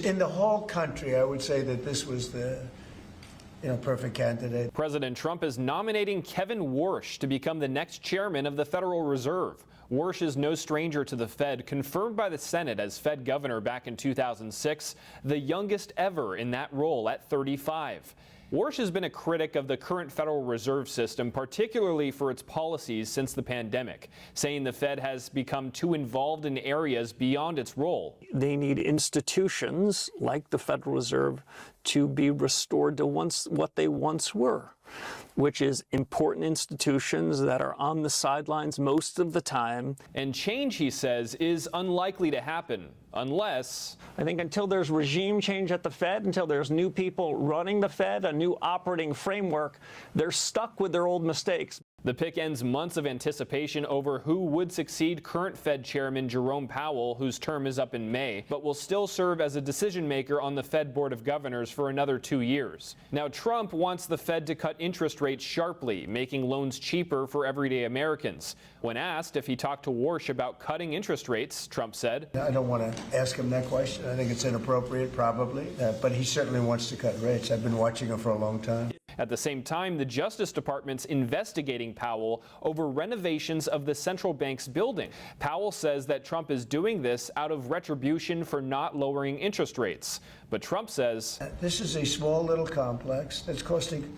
In the whole country, I would say that this was the perfect candidate. President Trump is nominating Kevin Warsh to become the next chairman of the Federal Reserve. Warsh is no stranger to the Fed, confirmed by the Senate as Fed governor back in 2006, the youngest ever in that role at 35. Warsh has been a critic of the current Federal Reserve System, particularly for its policies since the pandemic, saying the Fed has become too involved in areas beyond its role. They need institutions like the Federal Reserve to be restored to what they once were, which is important institutions that are on the sidelines most of the time. And change, he says, is unlikely to happen unless... I think until there's regime change at the Fed, until there's new people running the Fed, a new operating framework, they're stuck with their old mistakes. The pick ends months of anticipation over who would succeed current Fed Chairman Jerome Powell, whose term is up in May, but will still serve as a decision maker on the Fed Board of Governors for another 2 years. Now, Trump wants the Fed to cut interest rates sharply, making loans cheaper for everyday Americans. When asked if he talked to Warsh about cutting interest rates, Trump said, I don't want to ask him that question. I think it's inappropriate, probably, but he certainly wants to cut rates. I've been watching him for a long time. At the same time, the Justice Department's investigating Powell over renovations of the central bank's building. Powell says that Trump is doing this out of retribution for not lowering interest rates. But Trump says, this is a small little complex that's costing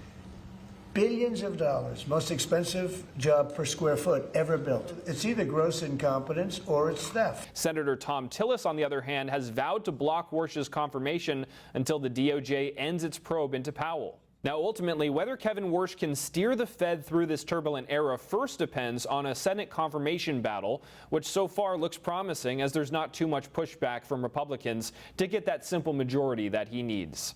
billions of dollars, most expensive job per square foot ever built. It's either gross incompetence or it's theft. Senator Tom Tillis, on the other hand, has vowed to block Warsh's confirmation until the DOJ ends its probe into Powell. Now, ultimately, whether Kevin Warsh can steer the Fed through this turbulent era first depends on a Senate confirmation battle, which so far looks promising as there's not too much pushback from Republicans to get that simple majority that he needs.